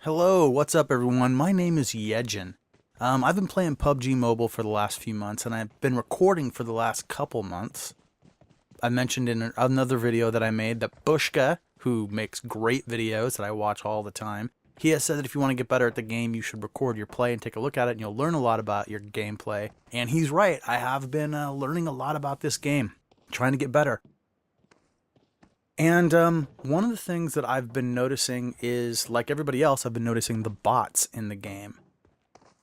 Hello, what's up everyone? My name is Yejin. I've been playing PUBG Mobile for the last few months, and I've been recording for the last couple months. I mentioned in another video that I made that Bushka, who makes great videos that I watch all the time, he has said that if you want to get better at the game, you should record your play and take a look at it, and you'll learn a lot about your gameplay. And he's right, I have been learning a lot about this game, trying to get better. And one of the things that I've been noticing is, like everybody else, I've been noticing the bots in the game.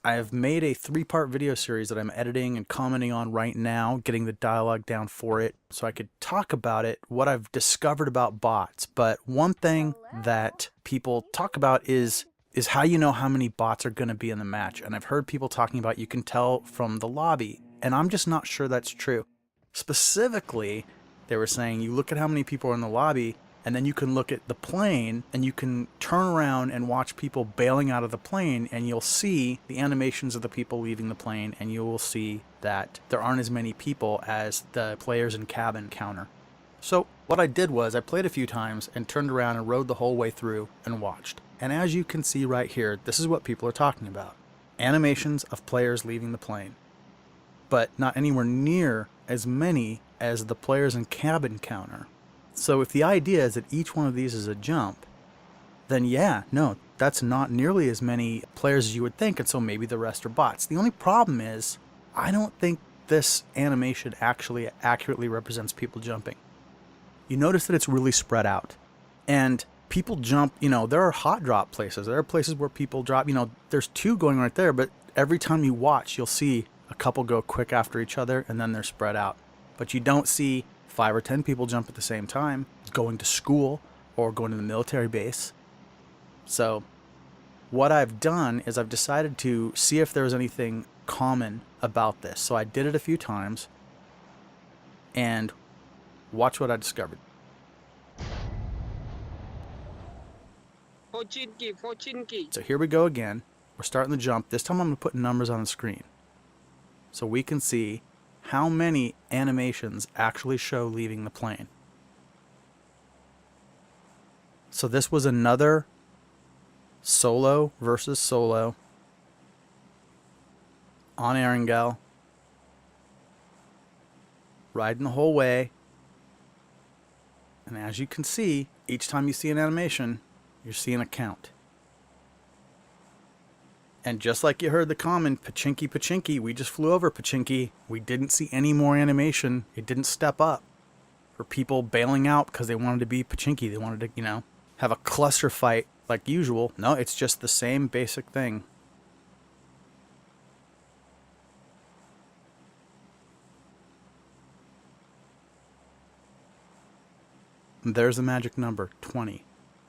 I've made a 3-part video series that I'm editing and commenting on right now, getting the dialogue down for it, so I could talk about it, what I've discovered about bots. But one thing that people talk about is how you know how many bots are going to be in the match. And I've heard people talking about you can tell from the lobby, and I'm just not sure that's true. Specifically, they were saying you look at how many people are in the lobby, and then you can look at the plane, and you can turn around and watch people bailing out of the plane, and you'll see the animations of the people leaving the plane, and you will see that there aren't as many people as the players in cabin counter. So what I did was I played a few times and turned around and rode the whole way through and watched. And as you can see right here, this is what people are talking about. Animations of players leaving the plane. But not anywhere near as many as the players in cabin counter. So if the idea is that each one of these is a jump, then yeah, no, that's not nearly as many players as you would think, and so maybe the rest are bots. The only problem is, I don't think this animation actually accurately represents people jumping. You notice that it's really spread out. And people jump, there are hot drop places. There are places where people drop, there's 2 going right there, but every time you watch, you'll see a couple go quick after each other, and then they're spread out. But you don't see 5 or 10 people jump at the same time, going to school or going to the military base. So what I've done is I've decided to see if there's anything common about this. So I did it a few times, and watch what I discovered. So here we go again. We're starting the jump. This time I'm going to put numbers on the screen so we can see how many animations actually show leaving the plane. So this was another solo versus solo on Erangel, riding the whole way. And as you can see, each time you see an animation, you're seeing a count. And just like you heard the comment, Pachinki Pachinki, we just flew over Pachinki. We didn't see any more animation. It didn't step up for people bailing out because they wanted to be Pachinki. They wanted to, have a cluster fight like usual. No, it's just the same basic thing. And there's the magic number, 20.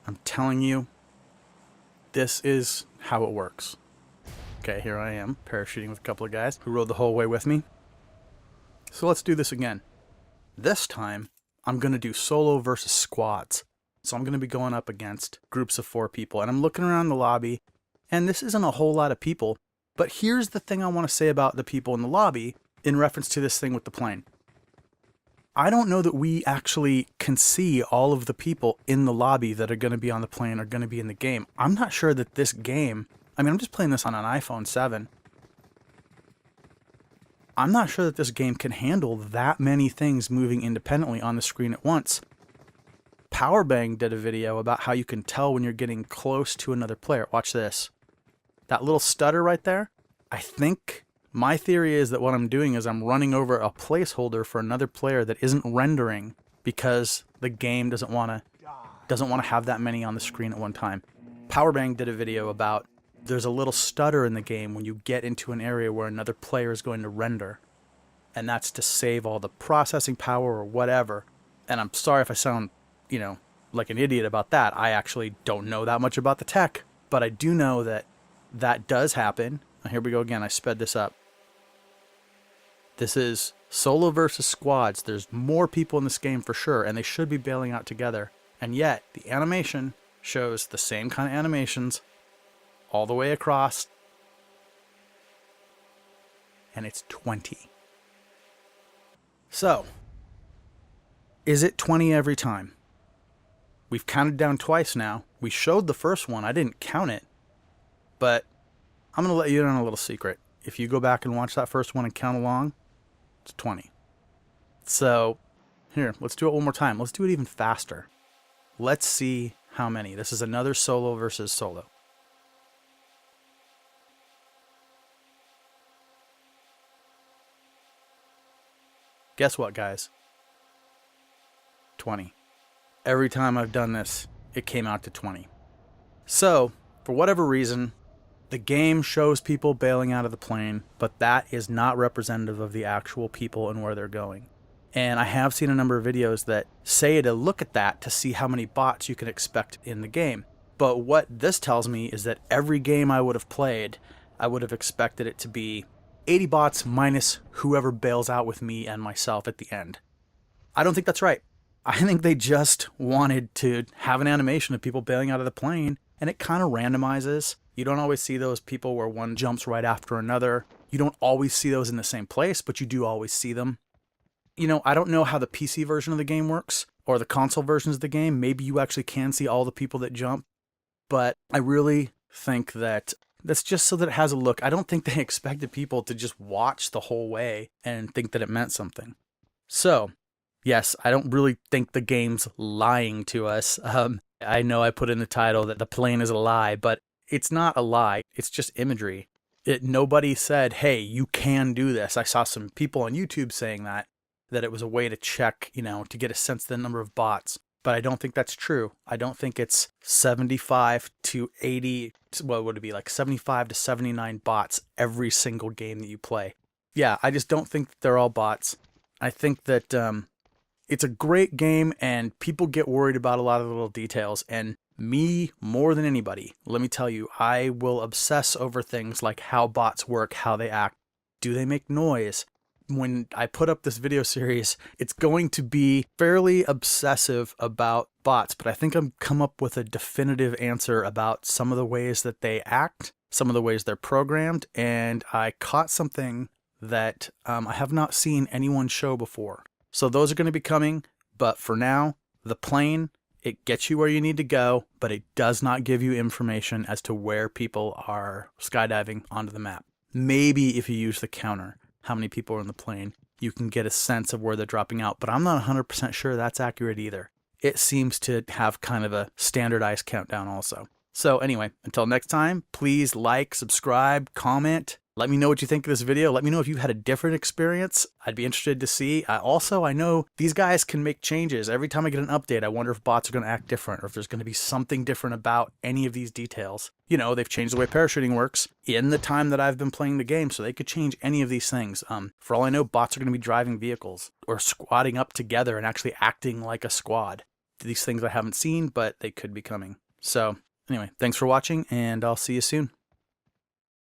I'm telling you, this is how it works. Okay, here I am, parachuting with a couple of guys who rode the whole way with me. So let's do this again. This time, I'm going to do solo versus squads. So I'm going to be going up against groups of 4 people. And I'm looking around the lobby, and this isn't a whole lot of people. But here's the thing I want to say about the people in the lobby in reference to this thing with the plane. I don't know that we actually can see all of the people in the lobby that are going to be on the plane or going to be in the game. I'm not sure that this game... I'm just playing this on an iPhone 7. I'm not sure that this game can handle that many things moving independently on the screen at once. Powerbang did a video about how you can tell when you're getting close to another player. Watch this. That little stutter right there, I think my theory is that what I'm doing is I'm running over a placeholder for another player that isn't rendering because the game doesn't want to have that many on the screen at one time. Powerbang did a video about there's a little stutter in the game when you get into an area where another player is going to render. And that's to save all the processing power or whatever. And I'm sorry if I sound, like an idiot about that. I actually don't know that much about the tech. But I do know that that does happen. Here we go again. I sped this up. This is solo versus squads. There's more people in this game for sure. And they should be bailing out together. And yet, the animation shows the same kind of animations all the way across, and it's 20. So, is it 20 every time? We've counted down twice now. We showed the first one. I didn't count it. But I'm going to let you in on a little secret. If you go back and watch that first one and count along, it's 20. So here, let's do it one more time. Let's do it even faster. Let's see how many. This is another solo versus solo. Guess what, guys? 20. Every time I've done this, it came out to 20. So, for whatever reason, the game shows people bailing out of the plane, but that is not representative of the actual people and where they're going. And I have seen a number of videos that say to look at that to see how many bots you can expect in the game. But what this tells me is that every game I would have played, I would have expected it to be 80 bots minus whoever bails out with me and myself at the end. I don't think that's right. I think they just wanted to have an animation of people bailing out of the plane, and it kind of randomizes. You don't always see those people where one jumps right after another. You don't always see those in the same place, but you do always see them. You know, I don't know how the PC version of the game works, or the console versions of the game. Maybe you actually can see all the people that jump, but I really think that that's just so that it has a look. I don't think they expected people to just watch the whole way and think that it meant something. So, yes, I don't really think the game's lying to us. I know I put in the title that the plane is a lie, but it's not a lie. It's just imagery. Nobody said, hey, you can do this. I saw some people on YouTube saying that it was a way to check, to get a sense of the number of bots. But I don't think that's true. I don't think it's 75 to 80, what would it be, like 75 to 79 bots every single game that you play. Yeah, I just don't think that they're all bots. I think that it's a great game, and people get worried about a lot of the little details. And me, more than anybody, let me tell you, I will obsess over things like how bots work, how they act. Do they make noise? When I put up this video series, it's going to be fairly obsessive about bots, but I think I've come up with a definitive answer about some of the ways that they act, some of the ways they're programmed, and I caught something that I have not seen anyone show before. So those are going to be coming, but for now, the plane, it gets you where you need to go, but it does not give you information as to where people are skydiving onto the map. Maybe if you use the counter, how many people are in the plane, you can get a sense of where they're dropping out, but I'm not 100% sure that's accurate either. It seems to have kind of a standardized countdown also. So anyway, until next time, please like, subscribe, comment. Let me know what you think of this video. Let me know if you've had a different experience. I'd be interested to see. I know these guys can make changes. Every time I get an update, I wonder if bots are going to act different or if there's going to be something different about any of these details. They've changed the way parachuting works in the time that I've been playing the game, so they could change any of these things. For all I know, bots are going to be driving vehicles or squatting up together and actually acting like a squad. These things I haven't seen, but they could be coming. So anyway, thanks for watching, and I'll see you soon.